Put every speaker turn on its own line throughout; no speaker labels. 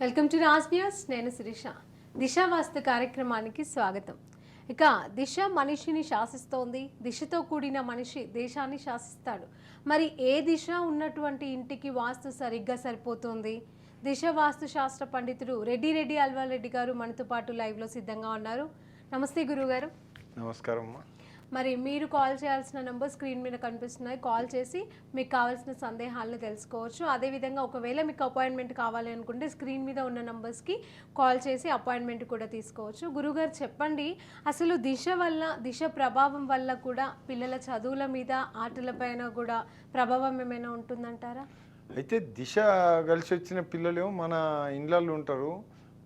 Welcome to Raj news. నేను శిరీష. దిశ వాస్తు కార్యక్రమానికి స్వాగతం. ఇక దిశ మనిషిని శాసిస్తోంది. దిశతో కూడిన మనిషి దేశాన్ని శాసిస్తాడు. మరి ఏ దిశ ఉన్నటువంటి ఇంటికి వాస్తు సరిగ్గా సరిపోతుంది? దిశ వాస్తు శాస్త్ర పండితుడు రెడ్డి అల్వారెడ్డి గారు మనతో పాటు లైవ్లో సిద్ధంగా ఉన్నారు. నమస్తే గురుగారు.
నమస్కారం.
మరి మీరు కాల్ చేయాల్సిన నెంబర్ స్క్రీన్ మీద కనిపిస్తున్నాయి. కాల్ చేసి మీకు కావాల్సిన సందేహాలను తెలుసుకోవచ్చు. అదేవిధంగా ఒకవేళ మీకు అపాయింట్మెంట్ కావాలి అనుకుంటే స్క్రీన్ మీద ఉన్న నెంబర్స్కి కాల్ చేసి అపాయింట్మెంట్ కూడా తీసుకోవచ్చు. గురుగారు చెప్పండి, అసలు దిశ ప్రభావం వల్ల కూడా పిల్లల చదువుల మీద ఆటలపైన కూడా ప్రభావం ఏమైనా ఉంటుందంటారా?
అయితే దిశ కలిసి వచ్చిన పిల్లలు మన ఇండ్లలో ఉంటారు.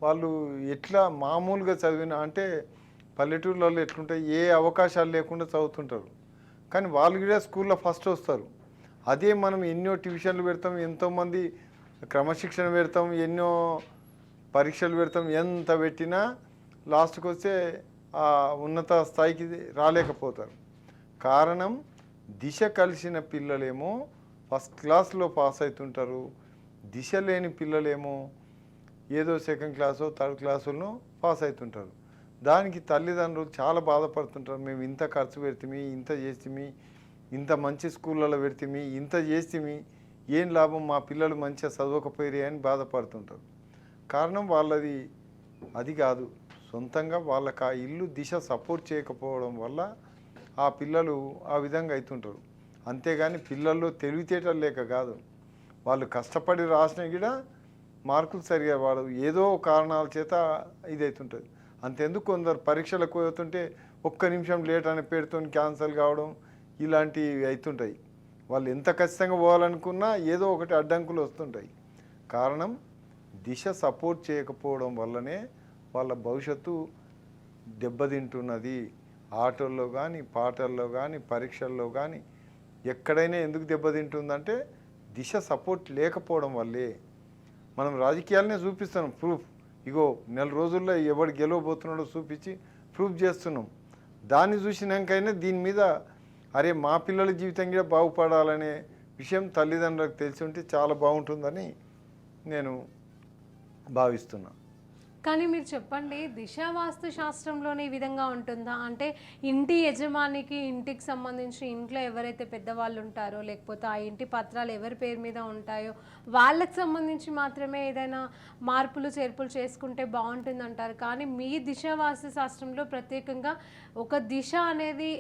వాళ్ళు ఎట్లా మామూలుగా చదివిన అంటే పల్లెటూర్లలో ఎట్లుంటాయి, ఏ అవకాశాలు లేకుండా చదువుతుంటారు. కానీ వాళ్ళు కూడా స్కూల్లో ఫస్ట్ వస్తారు. అదే మనం ఎన్నో ట్యూషన్లు పెడతాం, ఎంతోమంది క్రమశిక్షణ పెడతాం, ఎన్నో పరీక్షలు పెడతాం, ఎంత పెట్టినా లాస్ట్కి వస్తే ఆ ఉన్నత స్థాయికి రాలేకపోతారు. కారణం దిశ కలిసిన పిల్లలేమో ఫస్ట్ క్లాస్లో పాస్ అవుతుంటారు. దిశ లేని పిల్లలేమో ఏదో సెకండ్ క్లాసో థర్డ్ క్లాసులను పాస్ అవుతుంటారు. దానికి తల్లిదండ్రులు చాలా బాధపడుతుంటారు. మేము ఇంత ఖర్చు పెడితే, ఇంత చేస్తే, ఇంత మంచి స్కూళ్ళలో పెడితే, ఇంత చేస్తే ఏం లాభం, మా పిల్లలు మంచిగా చదవకపోయారే అని బాధపడుతుంటారు. కారణం వాళ్ళది అది కాదు, సొంతంగా వాళ్ళకి ఆ ఇల్లు దిశ సపోర్ట్ చేయకపోవడం వల్ల ఆ పిల్లలు ఆ విధంగా అవుతుంటారు. అంతేగాని పిల్లల్లో తెలివితేటలు లేక కాదు, వాళ్ళు కష్టపడి రాసిన కూడా మార్కులు సరిగా వాడు ఏదో కారణాల చేత ఇది అవుతుంటుంది. అంతెందుకు కొందరు పరీక్షలకు పోతుంటే ఒక్క నిమిషం లేట్ అనే పేరుతో క్యాన్సల్ కావడం ఇలాంటివి అవుతుంటాయి. వాళ్ళు ఎంత ఖచ్చితంగా పోవాలనుకున్నా ఏదో ఒకటి అడ్డంకులు వస్తుంటాయి. కారణం దిశ సపోర్ట్ చేయకపోవడం వల్లనే వాళ్ళ భవిష్యత్తు దెబ్బతింటున్నది. ఆటల్లో కానీ, పాటల్లో కానీ, పరీక్షల్లో కానీ ఎక్కడైనా ఎందుకు దెబ్బతింటుందంటే దిశ సపోర్ట్ లేకపోవడం వల్లే. మనం రాజకీయాలనే చూపిస్తున్నాం ప్రూఫ్. ఇగో నెల రోజుల్లో ఎవడు గెలవబోతున్నాడో చూపించి ప్రూఫ్ చేస్తున్నాం. దాన్ని చూసినాకైనా దీని మీద అరే మా పిల్లల జీవితం కూడా బాగుపడాలనే విషయం తల్లిదండ్రులకు తెలిసి ఉంటే చాలా బాగుంటుందని నేను భావిస్తున్నాను.
కానీ మీరు చెప్పండి, దిశ వాస్తు శాస్త్రంలోనే ఈ విధంగా ఉంటుందా? అంటే ఇంటి యజమానికి, ఇంటికి సంబంధించి ఇంట్లో ఎవరైతే పెద్దవాళ్ళు ఉంటారో, లేకపోతే ఆ ఇంటి పత్రాలు ఎవరి పేరు మీద ఉంటాయో వాళ్ళకి సంబంధించి మాత్రమే ఏదైనా మార్పులు చేర్పులు చేసుకుంటే బాగుంటుంది అంటారు. కానీ మీ దిశ వాస్తు శాస్త్రంలో ప్రత్యేకంగా ఒక దిశ అనేది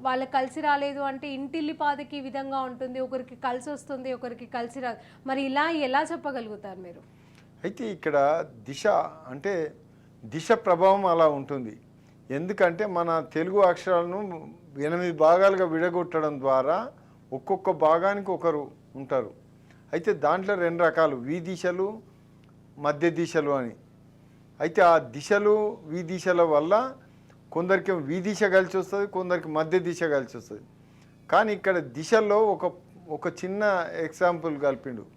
వాళ్ళకి కలిసి రాలేదు అంటే ఇంటిల్లిపాదికి ఈ విధంగా ఉంటుంది, ఒకరికి కలిసి వస్తుంది, ఒకరికి కలిసి రాదు. మరి ఇలా ఎలా చెప్పగలుగుతారు మీరు?
అయితే ఇక్కడ దిశ అంటే దిశ ప్రభావం అలా ఉంటుంది. ఎందుకంటే మన తెలుగు అక్షరాలను 8 భాగాలుగా విడగొట్టడం ద్వారా ఒక్కొక్క భాగానికి ఒకరు ఉంటారు. అయితే దాంట్లో 2 రకాలు, వి దిశలు, మధ్య దిశలు అని. అయితే ఆ దిశలు వి దిశల వల్ల కొందరికి వి దిశ కలిసి వస్తుంది, కొందరికి మధ్య దిశ కలిసి వస్తుంది. కానీ ఇక్కడ దిశలో ఒక చిన్న ఎగ్జాంపుల్ కలిపిండు.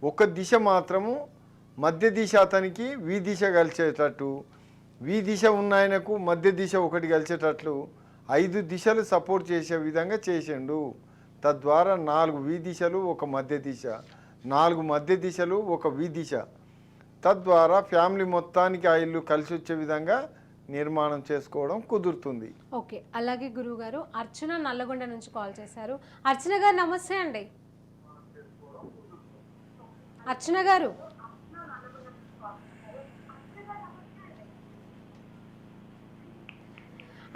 ఒక దిశ మాత్రము మధ్య దిశ అతనికి వి దిశ కలిసేటట్టు, వి దిశ ఉన్న ఆయనకు మధ్య దిశ ఒకటి కలిసేటట్లు 5 దిశలు సపోర్ట్ చేసే విధంగా చేసిండు. తద్వారా 4 వి దిశలు, ఒక మధ్య దిశ, 4 మధ్య దిశలు, ఒక వి దిశ. తద్వారా ఫ్యామిలీ మొత్తానికి ఆ ఇల్లు కలిసి వచ్చే విధంగా నిర్మాణం చేసుకోవడం కుదురుతుంది.
ఓకే, అలాగే గురువు గారు అర్చన నల్లగొండ నుంచి కాల్ చేశారు. అర్చన గారు నమస్తే అండి. అర్చన గారు,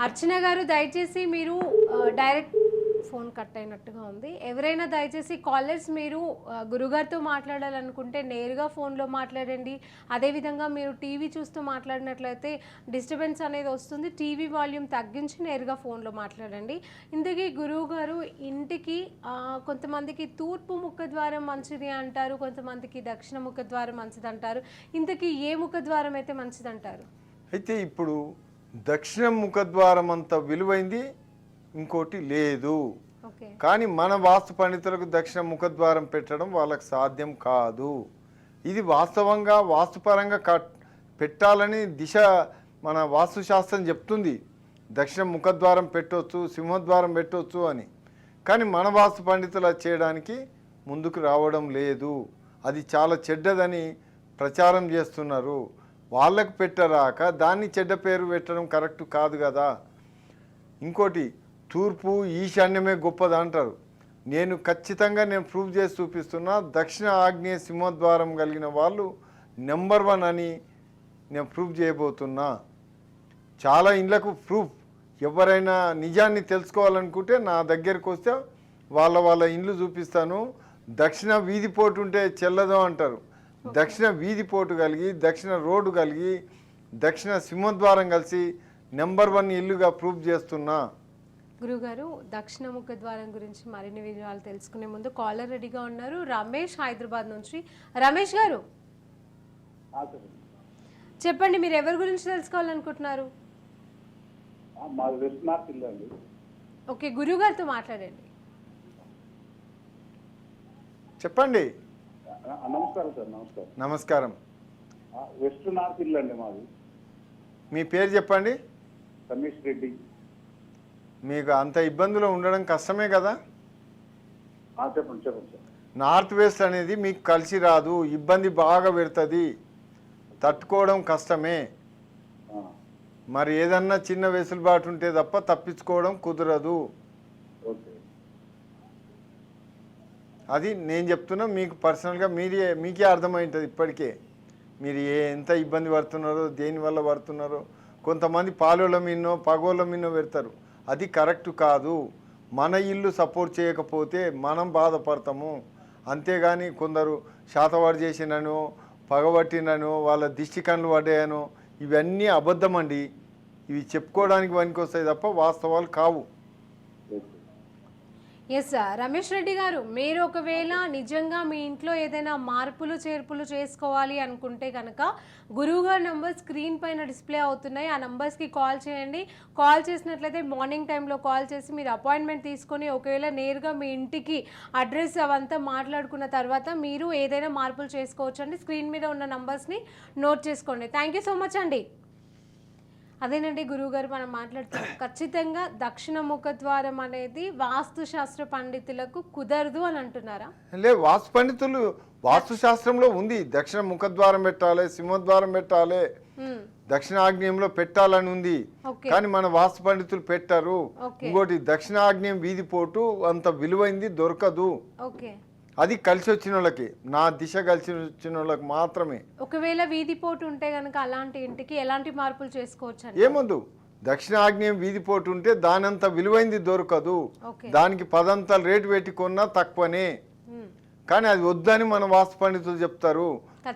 అర్చన గారు దయచేసి మీరు డైరెక్ట్ ఫోన్ కట్ అయినట్టుగా ఉంది. ఎవరైనా దయచేసి కాలర్స్ మీరు గురుగారితో మాట్లాడాలనుకుంటే నేరుగా ఫోన్లో మాట్లాడండి. అదేవిధంగా మీరు టీవీ చూస్తూ మాట్లాడినట్లయితే డిస్టర్బెన్స్ అనేది వస్తుంది. టీవీ వాల్యూమ్ తగ్గించి నేరుగా ఫోన్లో మాట్లాడండి. ఇందుకే గురువు గారు ఇంటికి కొంతమందికి తూర్పు ముఖద్వారం మంచిది అంటారు, కొంతమందికి దక్షిణ ముఖద్వారం మంచిది అంటారు. ఇంతకీ ఏ ముఖద్వారం అయితే మంచిదంటారు?
అయితే ఇప్పుడు దక్షిణ ముఖద్వారం అంత విలువైంది ఇంకోటి లేదు. కానీ మన వాస్తు పండితులకు దక్షిణ ముఖద్వారం పెట్టడం వాళ్ళకి సాధ్యం కాదు. ఇది వాస్తవంగా వాస్తుపరంగా పెట్టాలని దిశ మన వాస్తుశాస్త్రం చెప్తుంది. దక్షిణ ముఖద్వారం పెట్టవచ్చు, సింహద్వారం పెట్టవచ్చు అని. కానీ మన వాస్తు పండితులు అది చేయడానికి ముందుకు రావడం లేదు. అది చాలా చెడ్డదని ప్రచారం చేస్తున్నారు. వాళ్ళకు పెట్టరాక దాన్ని చెడ్డ పేరు పెట్టడం కరెక్ట్ కాదు కదా. ఇంకోటి తూర్పు ఈశాన్యమే గొప్పది అంటారు. నేను ఖచ్చితంగా ప్రూవ్ చేసి చూపిస్తున్నా. దక్షిణ ఆగ్నేయ సింహద్వారం కలిగిన వాళ్ళు నెంబర్ 1 అని నేను ప్రూవ్ చేయబోతున్నా. చాలా ఇండ్లకు ప్రూఫ్. ఎవరైనా నిజాన్ని తెలుసుకోవాలనుకుంటే నా దగ్గరికి వస్తే వాళ్ళ ఇండ్లు చూపిస్తాను. దక్షిణ వీధి పోటు ఉంటే చెల్లదు అంటారు. దక్షిణ వీధి పోటు కలిగి, దక్షిణ రోడ్డు కలిగి, దక్షిణ సింహద్వారం కలిసి నెంబర్ 1 ఇల్లుగా ప్రూవ్ చేస్తున్నా.
గురుగారు, దక్షిణ ముఖ ద్వారం గురించి మరిన్ని వివరాలు తెలుసుకునే ముందు కాలర్ రెడీగా ఉన్నారు. రమేష్ హైదరాబాద్ నుంచి. రమేష్ గారు చెప్పండి, మీరు ఎవరి గురించి తెలుసుకోవాలనుకుంటున్నారు? ఓకే, గురువు గారితో మాట్లాడండి.
చెప్పండి.
నమస్కారం సార్. నమస్కారం.
నమస్కారం.
వెస్ట్ నార్త్ ఇల్లు అండి మాది.
మీ పేరు చెప్పండి.
రమేష్ రెడ్డి.
మీకు అంత ఇబ్బందులు ఉండడం కష్టమే కదా.
చెప్పండి చెప్పండి సార్.
నార్త్ వెస్ట్ అనేది మీకు కలిసి రాదు, ఇబ్బంది బాగా పెడుతుంది, తట్టుకోవడం కష్టమే. మరి ఏదన్నా చిన్న వెసులుబాటు ఉంటే తప్ప తప్పించుకోవడం కుదరదు.
ఓకే.
అది నేను చెప్తున్నా. మీకు పర్సనల్గా మీకే అర్థమైంటుంది ఇప్పటికే మీరు ఎంత ఇబ్బంది పడుతున్నారో, దేనివల్ల పడుతున్నారో. కొంతమంది పాలోళ్ళ మీనో పగోళ్ళ మీనో పెడతారు. అది కరెక్ట్ కాదు. మన ఇల్లు సపోర్ట్ చేయకపోతే మనం బాధపడతాము. అంతేగాని కొందరు శాతవాడు చేసినను, పగబట్టినను, వాళ్ళ దిష్టి కళ్ళు పడ్డాయనో ఇవన్నీ అబద్ధం అండి. ఇవి చెప్పుకోవడానికి పనికి వస్తాయి తప్ప వాస్తవాలు కావు.
Yes sir. రమేష్ రెడ్డి గారు, మీరు ఒకవేళ నిజంగా మీ ఇంట్లో ఏదైనా మార్పులు చేర్పులు చేసుకోవాలి అనుకుంటే కనుక గురువుగారి నంబర్ స్క్రీన్ పైన డిస్ప్లే అవుతున్నాయి. ఆ నంబర్స్కి కాల్ చేయండి. కాల్ చేసినట్లయితే మార్నింగ్ టైంలో కాల్ చేసి మీరు అపాయింట్మెంట్ తీసుకొని ఒకవేళ నేరుగా మీ ఇంటికి అడ్రస్ అవంతా మాట్లాడుకున్న తర్వాత మీరు ఏదైనా మార్పులు చేసుకోవచ్చు అండి. స్క్రీన్ మీద ఉన్న నంబర్స్ని నోట్ చేసుకోండి. థ్యాంక్ యూ సో మచ్ అండి. అదేనండి గురువుగారు, మనం మాట్లాడుతున్నాం ఖచ్చితంగా దక్షిణ ముఖద్వారం అనేది వాస్తుశాస్త్ర పండితులకు కుదరదు అని అంటున్నారా?
వాస్తు పండితులు వాస్తుశాస్త్రంలో ఉంది. దక్షిణ ముఖద్వారం పెట్టాలి, సింహద్వారం పెట్టాలి, దక్షిణాగ్నేయంలో పెట్టాలని ఉంది. కానీ మన వాస్తు పండితులు పెట్టారు. ఇంకోటి దక్షిణాగ్నేయం వీధి పోటు అంత విలువైంది దొరకదు. అది కలిసి వచ్చిన వాళ్ళకి, నా దిశ కలిసి వచ్చిన వాళ్ళకి మాత్రమే.
ఒకవేళ వీధి పోటు ఉంటే కనుక అలాంటి ఇంటికి ఎలాంటి మార్పులు చేసుకోవచ్చు?
ఏముందు, దక్షిణ ఆగ్నేయం వీధి పోటు ఉంటే దానంత విలువైంది దొరకదు. దానికి 10 అంతలు రేటు పెట్టి కొన్నా తక్కువనే. కానీ అది వద్దని మన వాస్తు పండితులు చెప్తారు.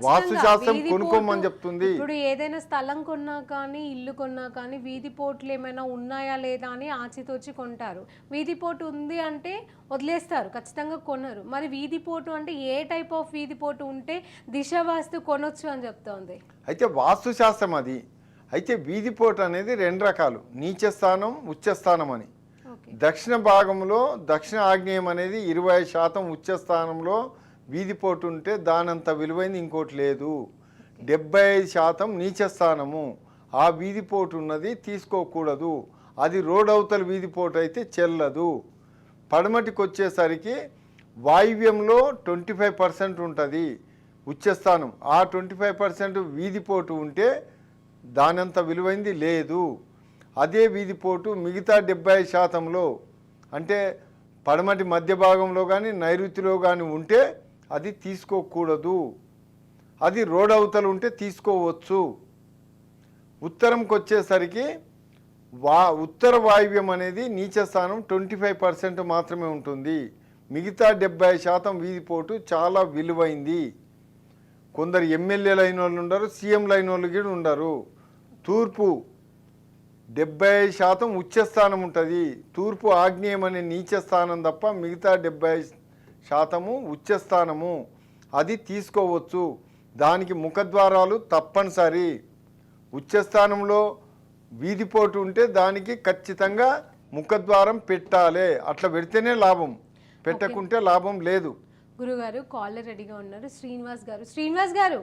వాస్తు శాస్త్రం కొనుక్కోమని చెప్తుంది.
ఇప్పుడు ఏదైనా స్థలం కొన్నా కానీ, ఇల్లు కొన్నా కానీ వీధి పోట్లు ఏమైనా ఉన్నాయా లేదా అని ఆచితోచి కొంటారు. వీధి పోటు ఉంది అంటే వదిలేస్తారు, ఖచ్చితంగా కొనరు. మరి వీధి పోటు అంటే ఏ టైప్ ఆఫ్ వీధి పోటు ఉంటే దిశ వాస్తు కొనొచ్చు అని చెప్తోంది.
అయితే వాస్తు శాస్త్రం అది. అయితే వీధి పోటు అనేది 2 రకాలు, నీచ స్థానం, ఉచ్చ స్థానం అని. దక్షిణ భాగంలో దక్షిణ ఆగ్నేయం అనేది 20% ఉచ్చ స్థానంలో వీధి పోటు ఉంటే దానంత విలువైంది ఇంకోటి లేదు. 75% నీచ స్థానము. ఆ వీధి పోటు ఉన్నది తీసుకోకూడదు. అది రోడ్ అవతల వీధి పోటు అయితే చెల్లదు. పడమటికి వచ్చేసరికి వాయువ్యంలో 25% ఉంటుంది ఉచ్చస్థానం. ఆ 25% వీధి పోటు ఉంటే దానంత విలువైంది లేదు. అదే వీధి పోటు మిగతా 70%లో అంటే పడమటి మధ్య భాగంలో కానీ నైరుతిలో కానీ ఉంటే అది తీసుకోకూడదు. అది రోడ్ అవతల ఉంటే తీసుకోవచ్చు. ఉత్తరంకి వచ్చేసరికి ఉత్తర వాయువ్యం అనేది నీచ స్థానం 25% మాత్రమే ఉంటుంది. మిగతా 70% వీధి పోటు చాలా విలువైంది. కొందరు ఎమ్మెల్యేలు అయిన వాళ్ళు ఉండరు, సీఎంలు అయిన వాళ్ళు కూడా ఉండరు. తూర్పు 75% ఉచ్చస్థానం ఉంటుంది. తూర్పు ఆగ్నేయం అనే నీచ స్థానం తప్ప మిగతా 70% ఉచ్చస్థానము. అది తీసుకోవచ్చు. దానికి ముఖద్వారాలు తప్పనిసరి. ఉచ్చస్థానంలో వీధిపోటు ఉంటే దానికి ఖచ్చితంగా ముఖద్వారం పెట్టాలి. అట్లా పెడితేనే లాభం, పెట్టకుంటే లాభం లేదు.
గురుగారు, కాలర్ రెడీగా ఉన్నారు. శ్రీనివాస్ గారు. శ్రీనివాస్ గారు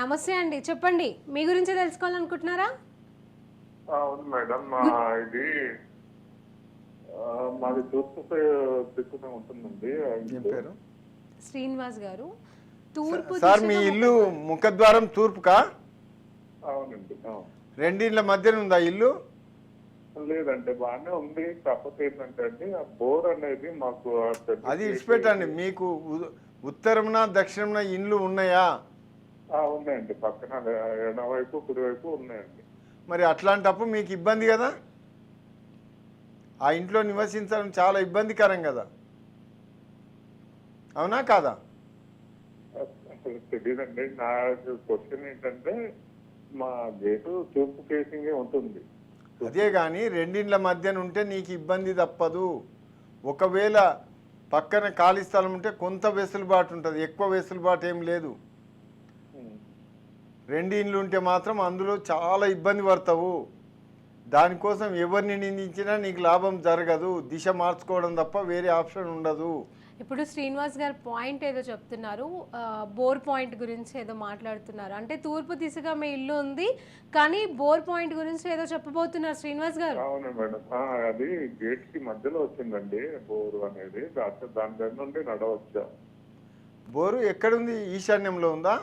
నమస్తే అండి, చెప్పండి, మీ గురించి తెలుసుకోవాలనుకుంటున్నారా?
అవును మేడం, ఇది మాది తూర్పు దిక్కునే ఉంటుందండి.
ఏం పేరు?
శ్రీనివాస్ గారు, తూర్పు
సార్ మీ ఇల్లు ముఖద్వారం తూర్పుకా?
అవునండి.
రెండిళ్ళ మధ్యన ఉందా ఇల్లు?
లేదంటే బాగానే ఉంది. కాకపోతే ఏంటంటే అండి ఆ బోర్ అనేది మాకు
అది ఇచ్చిపెట్టండి. మీకు ఉత్తరమున దక్షిణమున ఇండ్లు ఉన్నాయా?
ఉన్నాయండి. పక్కన ఎడమవైపు కుడివైపు ఉన్నాయండి.
మరి అట్లాంటప్పుడు మీకు ఇబ్బంది కదా, ఆ ఇంట్లో నివసించడం చాలా ఇబ్బందికరం కదా, అవునా కాదా?
అసలు తెలియదండి. నా క్వశ్చన్ ఏంటంటే మా గేటు తూర్పు ఫేసింగే ఉంటుంది.
అదే కానీ రెండిండ్ల మధ్యన ఉంటే నీకు ఇబ్బంది తప్పదు. ఒకవేళ పక్కన ఖాళీ స్థలం ఉంటే కొంత వెసులుబాటు ఉంటుంది, ఎక్కువ వెసులుబాటు ఏం లేదు. రెండు ఇండ్లు ఉంటే మాత్రం అందులో చాలా ఇబ్బంది పడతావు. దానికోసం ఎవరిని నిందించినా నీకు లాభం జరగదు. దిశ మార్చుకోవడం తప్ప వేరే ఆప్షన్ ఉండదు.
ఇప్పుడు శ్రీనివాస్ గారు పాయింట్ ఏదో చెప్తున్నారు, బోర్ పాయింట్ గురించి ఏదో మాట్లాడుతున్నారు. అంటే తూర్పు దిశగా మీ ఇల్లు ఉంది, కానీ బోర్ పాయింట్ గురించి ఏదో చెప్పబోతున్నారు శ్రీనివాస్ గారు.
అవును మేడం. అది గేట్ కి మధ్యలో వచ్చిందండి బోరు అనేది. దాని దగ్గర నుండి నడవచ్చా?
బోరు ఎక్కడుంది? ఈశాన్యంలో ఉందా?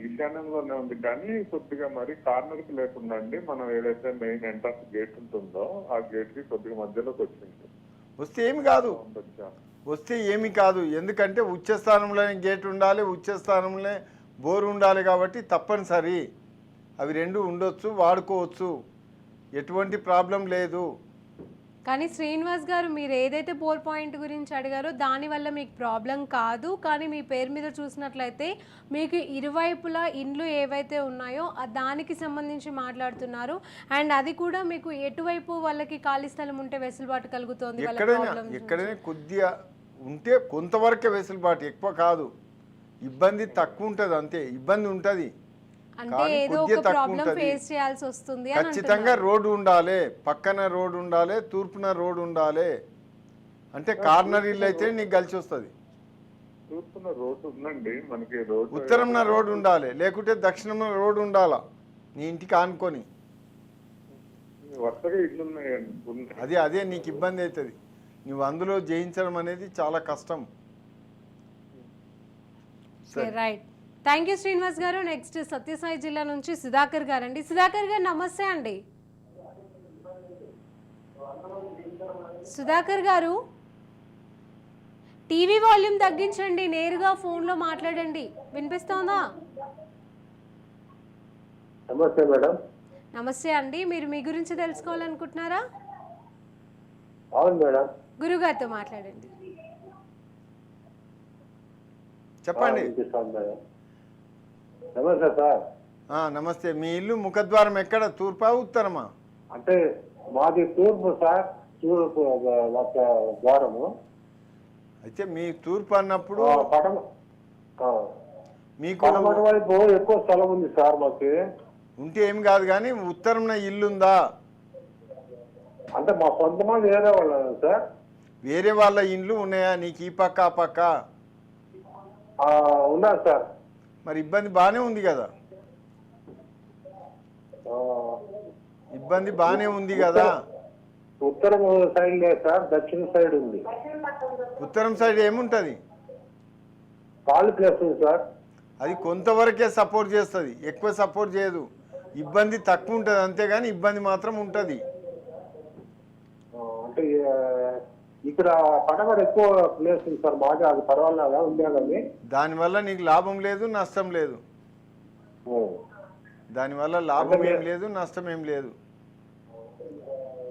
ఈశాన్యంలోనే ఉంది, కానీ కొద్దిగా మరి కార్నర్ కి లేకుండా అండి, మనం ఏదైతే మెయిన్ ఎంట్రన్స్ గేట్ ఉంటుందో ఆ గేట్ కి కొద్దిగా మధ్యలోకి వచ్చింది.
వస్తే ఏమి కాదు, వస్తే ఏమి కాదు. ఎందుకంటే ఉచ్చస్థానంలోనే గేట్ ఉండాలి, ఉచ్చస్థానంలో బోరు ఉండాలి. కాబట్టి తప్పనిసరి అవి రెండు ఉండొచ్చు, వాడుకోవచ్చు, ఎటువంటి ప్రాబ్లం లేదు.
కానీ శ్రీనివాస్ గారు మీరు ఏదైతే బోర్ పాయింట్ గురించి అడిగారో దానివల్ల మీకు ప్రాబ్లం కాదు. కానీ మీ పేరు మీద చూసినట్లయితే మీకు ఇరువైపులా ఇండ్లు ఏవైతే ఉన్నాయో దానికి సంబంధించి మాట్లాడుతున్నారు. అండ్ అది కూడా మీకు ఎటువైపు వాళ్ళకి ఖాళీ స్థలం ఉంటే వెసులుబాటు కలుగుతుంది.
ఎక్కడైనా కొద్దిగా ఉంటే కొంతవరకే వెసులుబాటు, ఎక్కువ కాదు. ఇబ్బంది తక్కువ ఉంటుంది, అంతే. ఇబ్బంది ఉంటుంది,
అంటే ఏదో ఒక ప్రాబ్లం ఫేస్ చేయాల్సి వస్తుంది.
ఖచ్చితంగా రోడ్డు ఉండాలి, పక్కన రోడ్డు ఉండాలి, తూర్పున రోడ్డు ఉండాలి. అంటే కార్నర్ ఇల్లు అయితే నీకు కలిసి వస్తుంది.
తూర్పున రోడ్డు ఉందండి మనకి. రోడ్డు
ఉత్తరంన రోడ్డు ఉండాలి, లేకుంటే దక్షిణంలో రోడ్డు ఉండాలా నీ ఇంటికి ఆనుకొని.
వరుసగా ఇల్లు ఉన్నాయండి.
అదే నీకు ఇబ్బంది అవుతుంది. నువ్వు అందులో జయించడం అనేది చాలా కష్టం.
రైట్, థ్యాంక్ యూ శ్రీనివాస్ గారు. నెక్స్ట్ సత్యసాయి జిల్లా నుంచి సుధాకర్ గారు అండి. సుధాకర్ గారు నమస్తే అండి. సుధాకర్ గారు టీవీ వాల్యూమ్ తగ్గించండి, నేరుగా ఫోన్లో మాట్లాడండి. వినిపిస్తోందా?
నమస్తే మేడం.
నమస్తే అండి. మీరు మీ గురించి తెలుసుకోవాలనుకుంటున్నారా?
అవును మేడం.
గురుగారితో మాట్లాడండి.
చెప్పండి.
నమస్తే సార్.
నమస్తే. మీ ఇల్లు ముఖద్వారం ఎక్కడ, తూర్పా ఉత్తరమా?
అంటే మాది తూర్పు సార్, తూర్పు ద్వారము.
అయితే మీ తూర్పు అన్నప్పుడు మీకు
వైపు ఎక్కువ స్థలం ఉంది సార్ మాకు.
ఉంటే ఏం కాదు, కానీ ఉత్తరంన ఇల్లుందా?
అంటే మా సొంతమా వేరే వాళ్ళ సార్?
వేరే వాళ్ళ ఇండ్లు ఉన్నాయా నీకు ఈ పక్క ఆ పక్క?
ఉన్నారు సార్.
మరి ఇబ్బంది బాగానే ఉంది కదా, ఇబ్బంది బాగానే ఉంది కదా.
ఉత్తరం సైడ్ లేదు సార్, దక్షిణ సైడ్ ఉంది.
ఉత్తరం సైడ్ ఏముంటుంది?
ఖాళీ ప్లేస్ ఉంది సార్.
అది కొంతవరకే సపోర్ట్ చేస్తుంది, ఎక్కువ సపోర్ట్ చేయదు. ఇబ్బంది తక్కువ ఉంటుంది అంతేగాని ఇబ్బంది మాత్రం ఉంటుంది.
అంటే ఇక్కడ పడమర ఎక్కువ ప్లేస్ ఉంది సార్ మాది. అది పర్వాలేదా ఉందా? కానీ
దానివల్ల నీకు లాభం లేదు, నష్టం లేదు. దానివల్ల లాభం ఏం లేదు, నష్టం ఏం లేదు.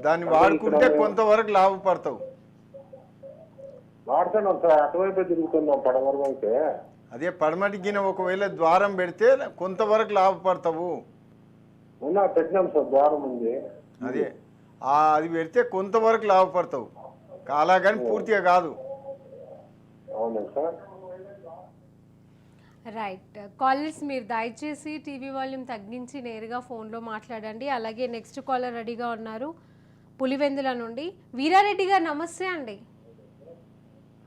దాన్ని వాడుకుంటే కొంతవరకు లాభపడతావు.
వాడుతున్నాం సార్, అటువైపు తిరుగుతున్నాం పడమర అయితే.
అదే పడమటికిన ఒకవేళ ద్వారం పెడితే కొంతవరకు లాభపడతావు.
పెట్టినాం సార్, ద్వారం ఉంది.
అదే అది పెడితే కొంతవరకు లాభపడతావు, అలాగని పూర్తిగా కాదు.
అవునా సార్?
రైట్. కాలర్స్ మీరు దయచేసి టీవీ వాల్యూమ్ తగ్గించి నేరుగా ఫోన్లో మాట్లాడండి. అలాగే నెక్స్ట్ కాలర్ రెడీగా ఉన్నారు పులివెందుల నుండి. వీరారెడ్డి గారు నమస్తే అండి.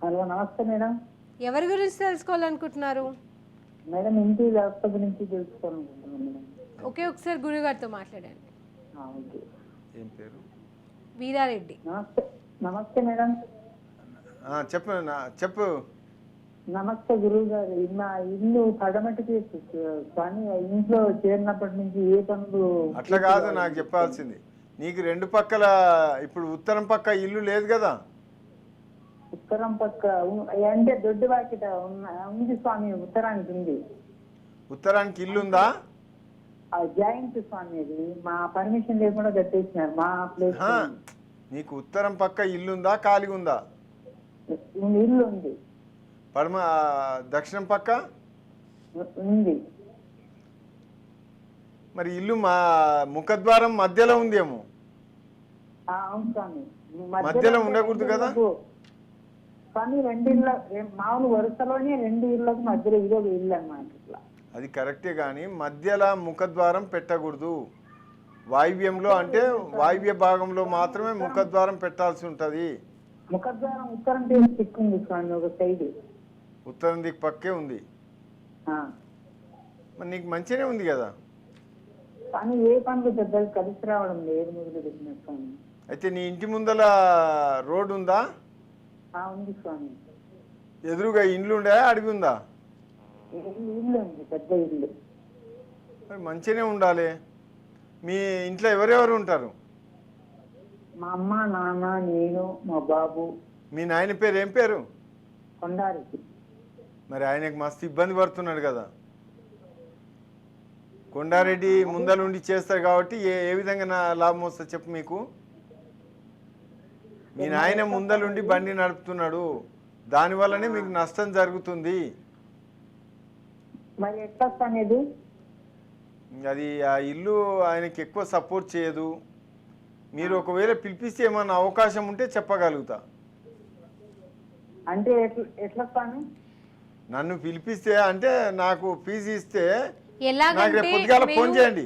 హలో, నమస్తే మేడం.
ఎవరి గురించి తెలుసుకోవాలనుకుంటున్నారు?
మేడం ఇంటి వ్యవస్థ గురించి తెలుసుకోవాలనుకుంటున్నాను మేడం.
ఓకే, ఒకసారి గురుగారితో మాట్లాడండి.
ఓకే.
ఏం పేరు?
వీరారెడ్డి.
నమస్తే. నమస్తే మేడం.
చెప్పు చెప్పు.
నమస్తే గురువు గారు. నా ఇల్లు పడమటికి కానీ ఇంట్లో చేరినప్పటి నుంచి ఏ పనులు
అట్లా కాదు నాకు చెప్పాల్సింది. నీకు రెండు పక్కల ఇప్పుడు ఉత్తరం పక్క ఇల్లు లేదు కదా?
ఉత్తరం పక్క అంటే దొడ్డు వాకిట ఉంది స్వామి. ఉత్తరానికి ఉంది.
ఉత్తరానికి ఇల్లు ఉందా?
జాయింట్ స్వామి. అది మా పర్మిషన్ లేకుండా కట్టేసినారు మా ప్లేస్.
నీకు ఉత్తరం పక్క ఇల్లుందా ఖాళీగా ఉందా?
ఇల్లు ఉంది.
పడమ దక్షిణం పక్క
ఉంది.
మరి ఇల్లు మా ముఖద్వారం మధ్యలో ఉందేమో.
అవును స్వామి.
మధ్యలో ఉండకూడదు కదా
కానీ రెండు ఇళ్ళ మామూలు వరుసలోనే రెండు ఇళ్ళకు మధ్యలో ఇదో ఇల్లు అన్నమాట. ఇట్లా
అది కరెక్టే, కానీ మధ్యలో ముఖద్వారం పెట్టకూడదు. వాయువ్యంలో అంటే వాయువ్య భాగంలో మాత్రమే ముఖద్వారం పెట్టాల్సి ఉంటుంది.
ముఖద్వారం ఉత్తరం దిక్కు తిక్కుంది స్వామి. ఒక సైడ్
ఉత్తరం దిక్కు పక్కే ఉంది. మరి నీకు మంచిగానే ఉంది కదా.
కానీ ఏ పనులు పెద్దలు కలిసి రావడం లేదు మొదలు పెట్టిన స్వామి.
అయితే నీ ఇంటి ముందల రోడ్డు ఉందా?
ఉంది స్వామి.
ఎదురుగా ఇండ్లు ఉండే అడవి ఉందా?
ఇల్లు ఉంది, పెద్ద ఇల్లు.
మరి మంచిగానే ఉండాలి. మీ ఇంట్లో ఎవరెవరు ఉంటారు?
మా అమ్మ, నాన్న, నేను, మా బాబు.
మీ నాయన పేరు ఏం పేరు?
కొండారికి.
మరి ఆయనకు మస్తు ఇబ్బంది పడుతున్నాడు కదా. కొండారెడ్డి ముందలుండి చేస్తారు కాబట్టి ఏ విధంగా నా లాభం వస్తుంది చెప్పు మీకు. మీ నాయన ముందలుండి బండి నడుపుతున్నాడు, దానివల్లనే మీకు నష్టం జరుగుతుంది.
మరి ఎట్లా అనేది
అది ఆ ఇల్లు ఆయనకి ఎక్కువ సపోర్ట్ చేయదు. మీరు ఒకవేళ పిలిపిస్తే ఏమన్నా అవకాశం ఉంటే చెప్పగలుగుతా.
అంటే ఎట్లా స్వామి?
నన్ను పిలిపిస్తే అంటే నాకు ఫీజు ఇస్తే
ఎలాగంటే
ఫోన్ చేయండి.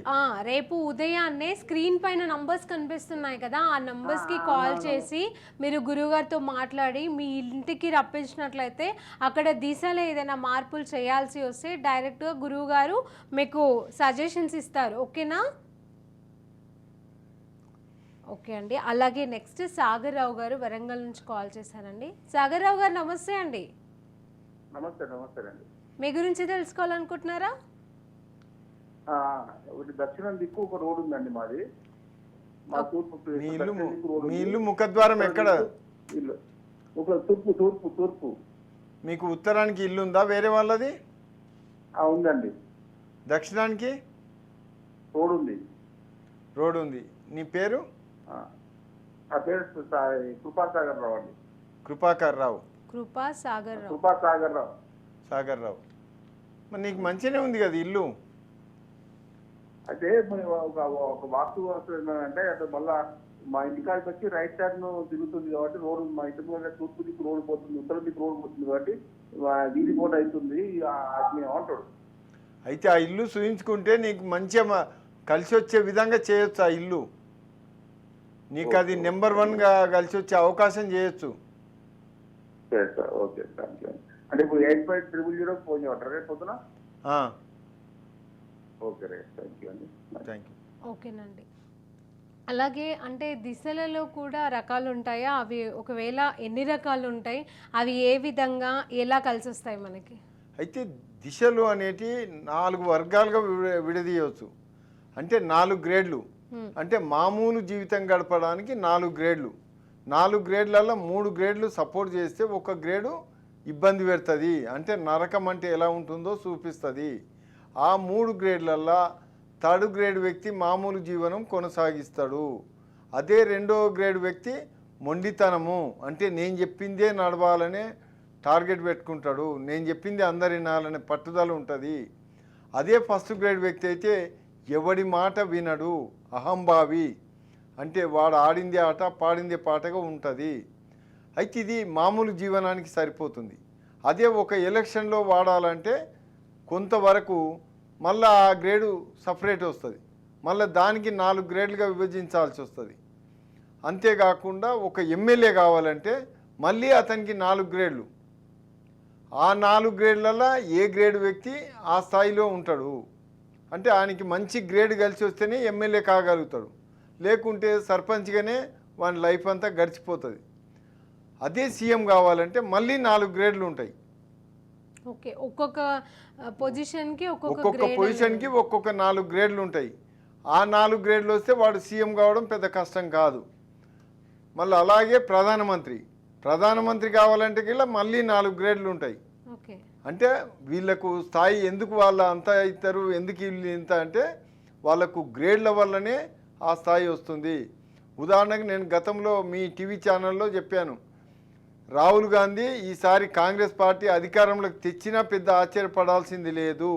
రేపు ఉదయాన్నే స్క్రీన్ పైన నంబర్స్ కనిపిస్తున్నాయి కదా, ఆ నంబర్స్ కి కాల్ చేసి మీరు గురువుగారితో మాట్లాడి మీ ఇంటికి రప్పించినట్లయితే అక్కడ దిశలో ఏదైనా మార్పులు చేయాల్సి వస్తే డైరెక్ట్గా గురువు గారు మీకు సజెషన్స్ ఇస్తారు. ఓకేనా? ఓకే అండి. అలాగే నెక్స్ట్ సాగర్ రావు గారు వరంగల్ నుంచి కాల్ చేశారండి. సాగర్ రావు గారు నమస్తే అండి.
నమస్తే. నమస్తే అండి.
మీ గురించి తెలుసుకోవాలనుకుంటున్నారా?
దక్షిణం దిక్కు ఒక రోడ్ ఉందండి మాది. మా తూర్పు
మీ ఇల్లు ముఖద్వారం ఎక్కడ?
ఇల్లు తూర్పు తూర్పు తూర్పు.
మీకు ఉత్తరానికి ఇల్లు ఉందా వేరే వాళ్ళది?
ఉందండి.
దక్షిణానికి
రోడ్ ఉంది.
రోడ్ ఉంది. నీ పేరు?
ఆ పేరు కృపాసాగర్ రావు అండి.
కృపాకర్ రావు.
కృపాసాగర్ రావు.
కృపాసాగర్ రావు.
సాగర్ రావు. మరి నీకు మంచిగానే ఉంది కదా ఇల్లు.
అయితే ఒక వాస్తు ఏంటంటే అంటే మళ్ళా మా ఇంటికాడికి వచ్చి రైట్ టర్న్ తిరుగుతుంది కాబట్టి రోడ్డు మా ఇంటి మీద తూర్పు దిక్కు రోడ్డు పోతుంది, ఉత్తరం దిక్కు రోడ్డు పోతుంది కాబట్టి వీధి పోటీ అవుతుంది అంటాడు.
అయితే ఆ ఇల్లు చూయించుకుంటే నీకు మంచిగా కలిసి వచ్చే విధంగా చేయొచ్చు. ఆ ఇల్లు నీకు అది నెంబర్ 1గా కలిసి వచ్చే అవకాశం చేయొచ్చు.
Okay thank you. అంటే ఇప్పుడు 8500 ఫోన్ చేయమంటారు రేపు పొద్దున? Okay right. థ్యాంక్ యూ అండి.
Thank you.
ఓకేనండి. అలాగే అంటే దిశలలో కూడా రకాలు ఉంటాయా? అవి ఒకవేళ ఎన్ని రకాలు ఉంటాయి? అవి ఏ విధంగా ఎలా కలిసి వస్తాయి మనకి?
అయితే దిశలు అనేటి 4 వర్గాలుగా విడదీయవచ్చు. అంటే 4 గ్రేడ్లు. అంటే మామూలు జీవితం గడపడానికి 4 గ్రేడ్లు. 4 గ్రేడ్లలో 3 గ్రేడ్లు సపోర్ట్ చేస్తే 1 గ్రేడు ఇబ్బంది పెడుతుంది. అంటే నరకం అంటే ఎలా ఉంటుందో చూపిస్తుంది. ఆ 3 గ్రేడ్లల్లో 3rd గ్రేడ్ వ్యక్తి మామూలు జీవనం కొనసాగిస్తాడు. అదే 2వ గ్రేడ్ వ్యక్తి మొండితనము, అంటే నేను చెప్పిందే నడవాలనే టార్గెట్ పెట్టుకుంటాడు, నేను చెప్పింది అందరు వినాలనే పట్టుదల ఉంటుంది. అదే 1st గ్రేడ్ వ్యక్తి అయితే ఎవడి మాట వినడు, అహంభావి, అంటే వాడు ఆడిందే ఆట పాడిందే పాటగా ఉంటుంది. అయితే ఇది మామూలు జీవనానికి సరిపోతుంది. అదే ఒక ఎలక్షన్లో వాడాలంటే కొంతవరకు మళ్ళీ ఆ గ్రేడు సపరేట్ వస్తుంది, మళ్ళీ దానికి 4 గ్రేడ్లుగా విభజించాల్సి వస్తుంది. అంతేకాకుండా ఒక ఎమ్మెల్యే కావాలంటే మళ్ళీ అతనికి 4 గ్రేడ్లు. ఆ 4 గ్రేడ్లలో ఏ గ్రేడ్ వ్యక్తి ఆ స్థాయిలో ఉంటాడు, అంటే ఆయనకి మంచి గ్రేడ్ కలిసి వస్తేనే ఎమ్మెల్యే కాగలుగుతాడు, లేకుంటే సర్పంచ్గానే వాని లైఫ్ అంతా గడిచిపోతుంది. అదే సీఎం కావాలంటే మళ్ళీ 4 గ్రేడ్లు ఉంటాయి.
ఓకే, ఒక్కొక్క పొజిషన్కి ఒక్కొక్క
ఒక్కొక్క
గ్రేడ్
పొజిషన్కి ఒక్కొక్క 4 గ్రేడ్లు ఉంటాయి. ఆ 4 గ్రేడ్లు వస్తే వాడు సీఎం కావడం పెద్ద కష్టం కాదు. మళ్ళీ అలాగే ప్రధానమంత్రి కావాలంటే గిల్ల మళ్ళీ 4 గ్రేడ్లు ఉంటాయి.
ఓకే,
అంటే వీళ్ళకు స్థాయి ఎందుకు వాళ్ళ అంత అవుతారు, ఎందుకు వీళ్ళు ఇంత అంటే వాళ్ళకు గ్రేడ్ల వల్లనే ఆ స్థాయి వస్తుంది. ఉదాహరణకు నేను గతంలో మీ టీవీ ఛానల్లో చెప్పాను, రాహుల్ గాంధీ ఈసారి కాంగ్రెస్ పార్టీ అధికారంలోకి తెచ్చినా పెద్ద ఆశ్చర్యపడాల్సింది లేదు,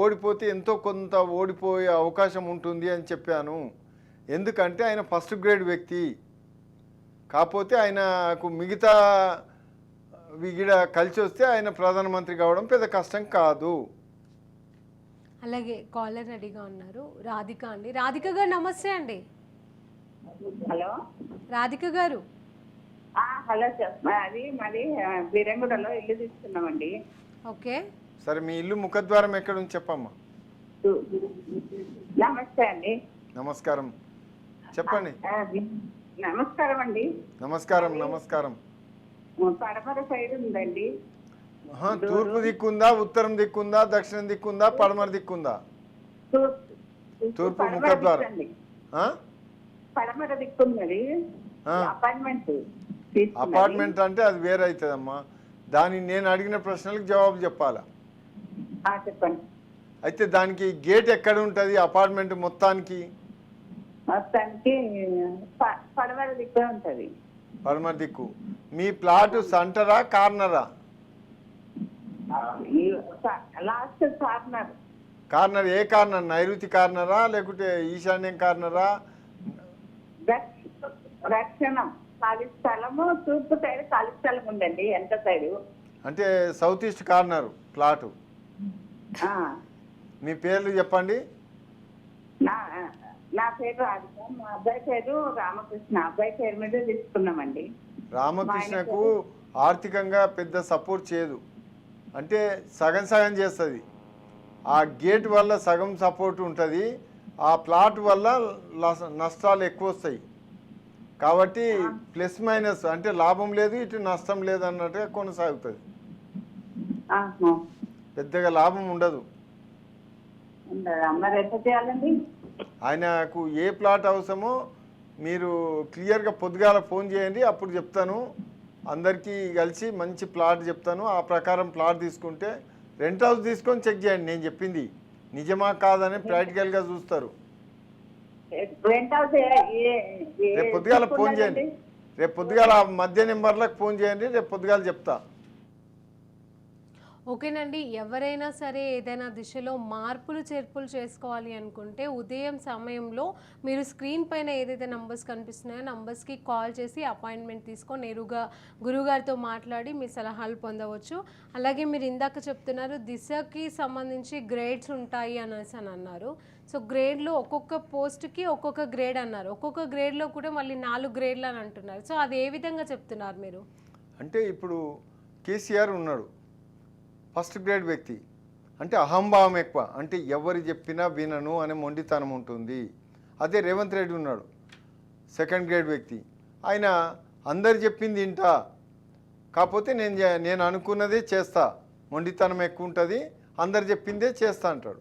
ఓడిపోతే ఎంతో కొంత ఓడిపోయే అవకాశం ఉంటుంది అని చెప్పాను. ఎందుకంటే ఆయన ఫస్ట్ గ్రేడ్ వ్యక్తి, కాకపోతే ఆయనకు మిగతా విగిడ కలిసి వస్తే ఆయన ప్రధానమంత్రి కావడం పెద్ద కష్టం కాదు.
అలాగే కాలర్ రెడీగా ఉన్నారు, రాధిక అండి. రాధిక గారు నమస్తే అండి.
హలో
రాధిక గారు,
హలో అది మరి బీరంగూడలో ఇల్లు తీసుకున్నామండి.
ఓకే,
సరే మీ ఇల్లు ముఖద్వారం ఎక్కడ ఉంది చెప్పమ్మా.
నమస్తే అండి.
నమస్కారం, చెప్పండి.
నమస్కారం అండి.
నమస్కారం.
పడమర సైడ్ ఉందండి.
తూర్పు దిక్కుందా, ఉత్తరం దిక్కుందా, దక్షిణం దిక్కుందా, పడమర దిక్కుందా? తూర్పు ముఖద్వారం.
పడమర దిక్కున్నది.
అపార్ట్మెంట్ అంటే అది వేరే అవుతుందమ్మా. దాని నేను అడిగిన ప్రశ్నలకు జవాబు చెప్పాలా?
చెప్పండి.
అయితే దానికి గేట్ ఎక్కడ ఉంటుంది అపార్ట్మెంట్ మొత్తానికి?
పడమర దిక్కు ఉంటుంది.
పడమర దిక్కు. మీ ప్లాట్ సెంటరా కార్నరా?
Last corner.
కార్నర్ ఏ కార్నర్? నైరుతి కార్నరా లేకుంటే ఈశాన్యం కార్నరా?
దక్షిణం ఖాళీ స్థలము, తూర్పు సైడ్ ఖాళీ స్థలం ఉందండి. ఎంత సైడ్
అంటే సౌత్ ఈస్ట్ కార్నర్ ప్లాటు. మీ పేర్లు చెప్పండి.
నా పేరు రాధిక, మా అబ్బాయి పేరు రామకృష్ణ. అబ్బాయి పేరు మీద తీసుకున్నామండి.
రామకృష్ణకు ఆర్థికంగా పెద్ద సపోర్ట్ చేయదు, అంటే సగం చేస్తుంది. ఆ గేట్ వల్ల సగం సపోర్ట్ ఉంటుంది, ఆ ప్లాట్ వల్ల నష్టాలు ఎక్కువ వస్తాయి. కాబట్టి ప్లస్ మైనస్ అంటే లాభం లేదు ఇటు నష్టం లేదు అన్నట్టుగా కొనసాగుతుంది. పెద్దగా లాభం ఉండదు.
మరి ఎంత చేయాలండి?
ఆయనకు ఏ ప్లాట్ అవసరమో మీరు క్లియర్గా పొద్దుగాల ఫోన్ చేయండి, అప్పుడు చెప్తాను. అందరికీ కలిసి మంచి ప్లాట్ చెప్తాను. ఆ ప్రకారం ప్లాట్ తీసుకుంటే రెంట్ హౌస్ తీసుకొని చెక్ చేయండి. నేను చెప్పింది నిజమా కాదని ప్రాక్టికల్గా చూస్తారు. రేపు పొద్దుగాల ఫోన్ చేయండి. రేపు పొద్దుగాల మధ్య నెంబర్లకు ఫోన్ చేయండి, రేపు పొద్దుగాల చెప్తా.
ఓకేనండి. ఎవరైనా సరే ఏదైనా దిశలో మార్పులు చేర్పులు చేసుకోవాలి అనుకుంటే ఉదయం సమయంలో మీరు స్క్రీన్ పైన ఏదైతే నంబర్స్ కనిపిస్తున్నాయో నంబర్స్కి కాల్ చేసి అపాయింట్మెంట్ తీసుకొని నేరుగా గురువుగారితో మాట్లాడి మీ సలహాలు పొందవచ్చు. అలాగే మీరు ఇందాక చెప్తున్నారు దిశకి సంబంధించి గ్రేడ్స్ ఉంటాయి అనేసి అని అన్నారు. సో గ్రేడ్లో ఒక్కొక్క పోస్ట్కి ఒక్కొక్క గ్రేడ్ అన్నారు, ఒక్కొక్క గ్రేడ్లో కూడా మళ్ళీ 4 గ్రేడ్లు అని అంటున్నారు. సో అది ఏ విధంగా చెప్తున్నారు మీరు?
అంటే ఇప్పుడు కేసీఆర్ ఉన్నాడు, ఫస్ట్ గ్రేడ్ వ్యక్తి. అంటే అహంభావం ఎక్కువ, అంటే ఎవరు చెప్పినా వినను అనే మొండితనం ఉంటుంది. అదే రేవంత్ రెడ్డి ఉన్నాడు, సెకండ్ గ్రేడ్ వ్యక్తి. ఆయన అందరు చెప్పింది వింటా, కాకపోతే నేను అనుకున్నదే చేస్తా, మొండితనం ఎక్కువ ఉంటుంది, అందరు చెప్పిందే చేస్తా అంటాడు.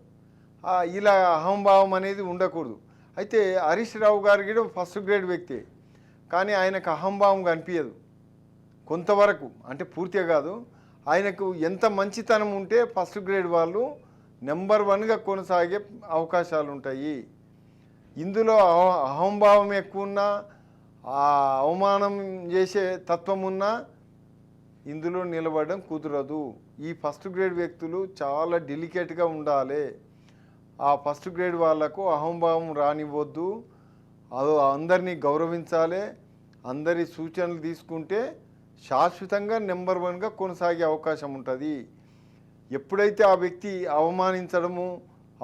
ఇలా అహంభావం అనేది ఉండకూడదు. అయితే హరీష్ రావు గారు కూడా ఫస్ట్ గ్రేడ్ వ్యక్తి, కానీ ఆయనకు అహంభావం కనిపించదు కొంతవరకు, అంటే పూర్తిగా కాదు. ఆయనకు ఎంత మంచితనం ఉంటే ఫస్ట్ గ్రేడ్ వాళ్ళు నెంబర్ 1గా కొనసాగే అవకాశాలు ఉంటాయి. ఇందులో అహంభావం ఎక్కువ ఉన్నా, అవమానం చేసే తత్వం ఉన్నా ఇందులో నిలబడడం కుదరదు. ఈ ఫస్ట్ గ్రేడ్ వ్యక్తులు చాలా డెలికేట్గా ఉండాలి. ఆ ఫస్ట్ గ్రేడ్ వాళ్లకు అహంభావం రానివ్వద్దు, అందరినీ గౌరవించాలి, అందరి సూచనలు తీసుకుంటే శాశ్వతంగా నెంబర్ 1గా కొనసాగే అవకాశం ఉంటుంది. ఎప్పుడైతే ఆ వ్యక్తి అవమానించడము,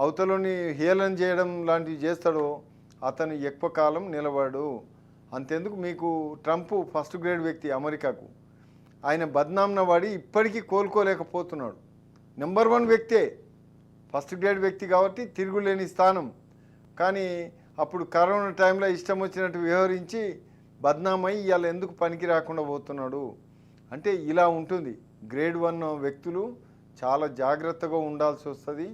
అవతలని హేళన చేయడం లాంటివి చేస్తాడో అతను ఎక్కువ కాలం నిలబడు. అంతెందుకు, మీకు ట్రంప్ ఫస్ట్ గ్రేడ్ వ్యక్తి అమెరికాకు, ఆయన బద్నాంన వాడి ఇప్పటికీ కోలుకోలేకపోతున్నాడు. నెంబర్ 1 వ్యక్తే, ఫస్ట్ గ్రేడ్ వ్యక్తి కాబట్టి తిరుగులేని స్థానం. కానీ అప్పుడు కరోనా టైంలో ఇష్టం వచ్చినట్టు వ్యవహరించి బద్నామై ఇవాళ ఎందుకు పనికి రాకుండా పోతున్నాడు అంటే ఇలా ఉంటుంది. గ్రేడ్ 1 వ్యక్తులు చాలా జాగ్రత్తగా ఉండాల్సి వస్తుంది,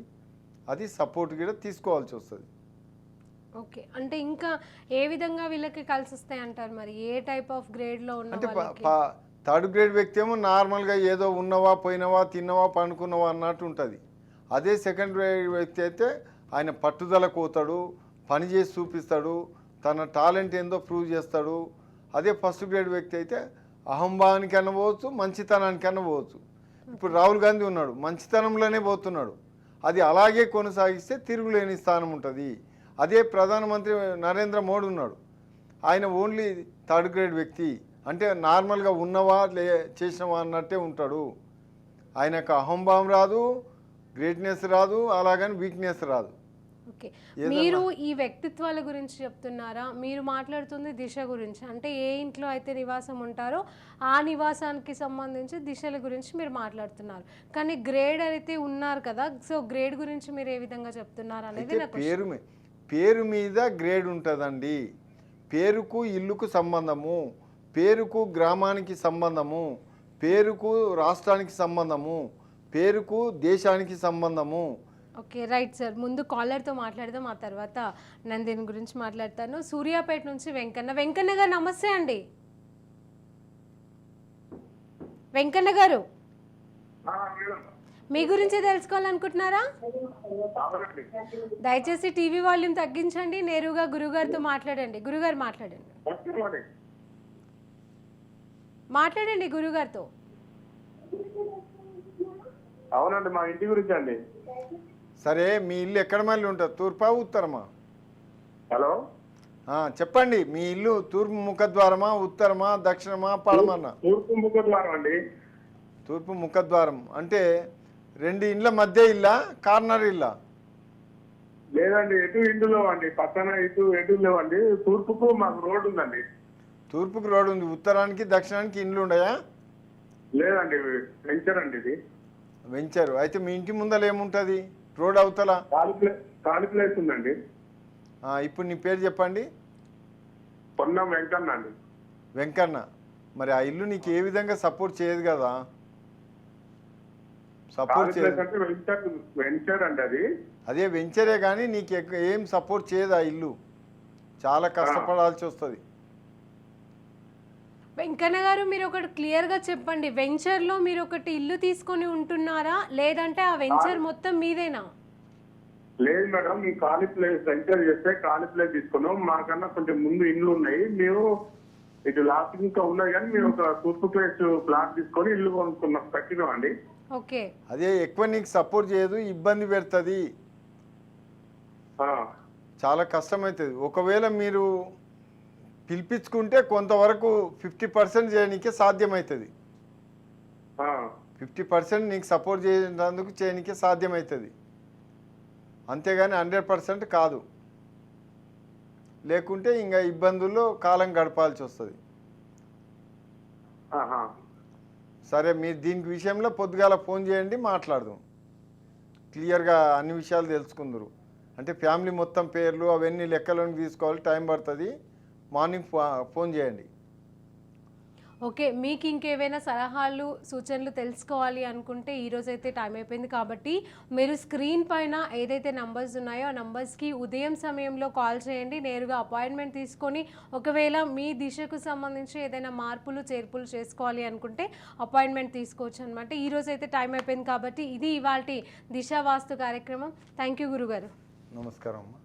అది సపోర్ట్ కూడా తీసుకోవాల్సి వస్తుంది.
ఓకే, అంటే ఇంకా ఏ విధంగా వీళ్ళకి కలిసి వస్తాయి అంటారు? మరి ఏ టైప్ ఆఫ్ గ్రేడ్లో ఉన్న
అంటే
వాళ్ళకి?
3rd గ్రేడ్ వ్యక్తి ఏమో నార్మల్గా ఏదో ఉన్నవా పోయినవా తిన్నవా పండుకున్నవా అన్నట్టు ఉంటుంది. అదే 2nd గ్రేడ్ వ్యక్తి అయితే ఆయన పట్టుదల కోతాడు, పని చేసి చూపిస్తాడు, తన టాలెంట్ ఏందో ప్రూవ్ చేస్తాడు. అదే 1st గ్రేడ్ వ్యక్తి అయితే అహంభావానికి అనవచ్చు, మంచితనానికి అనవచ్చు. ఇప్పుడు రాహుల్ గాంధీ ఉన్నాడు, మంచితనంలోనే పోతున్నాడు, అది అలాగే కొనసాగిస్తే తిరుగులేని స్థానం ఉంటుంది. అదే ప్రధానమంత్రి నరేంద్ర మోడీ ఉన్నాడు, ఆయన ఓన్లీ 3rd గ్రేడ్ వ్యక్తి, అంటే నార్మల్గా ఉన్నవా చేసినవా అన్నట్టే ఉంటాడు. ఆయనకు అహంభావం రాదు, గ్రేట్నెస్ రాదు, అలాగని వీక్నెస్ రాదు.
ఓకే, మీరు ఈ వ్యక్తిత్వాల గురించి చెప్తున్నారా? మీరు మాట్లాడుతుంది దిశ గురించి, అంటే ఏ ఇంట్లో అయితే నివాసం ఉంటారో ఆ నివాసానికి సంబంధించి దిశల గురించి మీరు మాట్లాడుతున్నారు. కానీ గ్రేడ్ అయితే ఉన్నారు కదా, సో గ్రేడ్ గురించి మీరు ఏ విధంగా చెప్తున్నారు అనేది నాకు
పేరు మీద గ్రేడ్ ఉంటుందండి. పేరుకు ఇల్లుకు సంబంధము, పేరుకు గ్రామానికి సంబంధము, పేరుకు రాష్ట్రానికి సంబంధము, పేరుకు దేశానికి సంబంధము.
Okay, right sir. ముందు కాలర్తో మాట్లాడదాం, ఆ తర్వాత నేను దీని గురించి మాట్లాడతాను. సూర్యాపేట నుంచి వెంకన్న గారు నమస్తే అండి. వెంకన్న గారు, మీ గురించి తెలుసుకోవాలనుకుంటున్నారా? దయచేసి టీవీ వాల్యూమ్ తగ్గించండి, నేరుగా గురుగారితో మాట్లాడండి. గురుగారు మాట్లాడండి గురుగారితో.
అవునండి, మా ఇంటి గురించి అండి.
సరే, మీ ఇల్లు ఎక్కడ మళ్ళీ ఉంటుంది, తూర్పా ఉత్తరమా?
హలో,
చెప్పండి, మీ ఇల్లు తూర్పు ముఖద్వారమా, ఉత్తరమా, దక్షిణమా, పడమన్నా?
తూర్పు ముఖద్వారం అండి.
తూర్పు ముఖద్వారం అంటే 2 ఇండ్ల మధ్య ఇల్లా, కార్నర్ ఇల్లా?
లేదండి, ఎటు ఇండ్లు లేవండి, పక్కన ఎటు లేవండి. తూర్పుకు మాకు రోడ్డు ఉందండి.
తూర్పుకు రోడ్డు ఉంది, ఉత్తరానికి దక్షిణానికి ఇండ్లు ఉన్నాయా?
లేదండి, వెంచర్ అండి ఇది.
వెంచరు అయితే మీ ఇంటి ముందర ఏముంటుంది, రోడ్ అవతల?
ఖాళీ ప్లేస్ ఉందండి.
ఇప్పుడు నీ పేరు చెప్పండి.
పొన్నం వెంకన్న అండి.
వెంకన్న, మరి ఆ ఇల్లు నీకు ఏ విధంగా సపోర్ట్ చేయదు కదా? సపోర్ట్ చేయదు,
వెంచర్ అండి అది.
అదే వెంచరే కానీ నీకు ఏం సపోర్ట్ చేయదు ఆ ఇల్లు, చాలా కష్టపడాల్సి వస్తుంది.
వెంకన్న గారు, మీరు ఒకటి క్లియర్గా చెప్పండి, వెంచర్లో మీరు ఒకటి ఇల్లు తీసుకొని ఉంటున్నారా, లేదంటే ఆ వెంచర్ మొత్తం మీదేనా?
లేదు మేడం, మీ ఖాళీ ప్లేస్ వెంచర్ చేస్తే ఖాళీ ప్లేస్ తీసుకున్నాం. మాకన్నా కొంచెం ముందు ఇండ్లు ఉన్నాయి, మేము ఇటు లాస్ట్ ఇంకా ఉన్నాయి, కానీ మేము ఒక తూర్పు ప్లేస్ ప్లాట్ తీసుకొని ఇల్లు కొనుక్కున్నాం, కట్టినాం అండి.
ఓకే,
అదే ఎక్కువ నీకు సపోర్ట్ చేయదు, ఇబ్బంది పెడుతుంది, చాలా కష్టమవుతుంది. ఒకవేళ మీరు పిలిపించుకుంటే కొంతవరకు 50% చేయడానికే సాధ్యమవుతుంది. 50% నీకు సపోర్ట్ చేయడానికి చేయడానికే సాధ్యమవుతుంది, అంతేగాని 100% కాదు. లేకుంటే ఇంకా ఇబ్బందుల్లో కాలం గడపాల్సి వస్తుంది. సరే, మీరు దీనికి విషయంలో పొద్దుగాల ఫోన్ చేయండి, మాట్లాడదాం, క్లియర్గా అన్ని విషయాలు తెలుసుకుందరు. అంటే ఫ్యామిలీ మొత్తం పేర్లు అవన్నీ లెక్కలోకి తీసుకోవాలి, టైం పడుతుంది. మార్నింగ్ ఫోన్ చేయండి.
ఓకే, మీకు ఇంకేమైనా సలహాలు సూచనలు తెలుసుకోవాలి అనుకుంటే ఈరోజైతే టైం అయిపోయింది కాబట్టి మీరు స్క్రీన్ పైన ఏదైతే నంబర్స్ ఉన్నాయో ఆ నంబర్స్కి ఉదయం సమయంలో కాల్ చేయండి, నేరుగా అపాయింట్మెంట్ తీసుకొని ఒకవేళ మీ దిశకు సంబంధించి ఏదైనా మార్పులు చేర్పులు చేసుకోవాలి అనుకుంటే అపాయింట్మెంట్ తీసుకోవచ్చు అనమాట. ఈరోజైతే టైం అయిపోయింది కాబట్టి ఇది ఇవాల్టి దిశ వాస్తు కార్యక్రమం. థ్యాంక్ యూ గురుగారు.
నమస్కారం అమ్మా.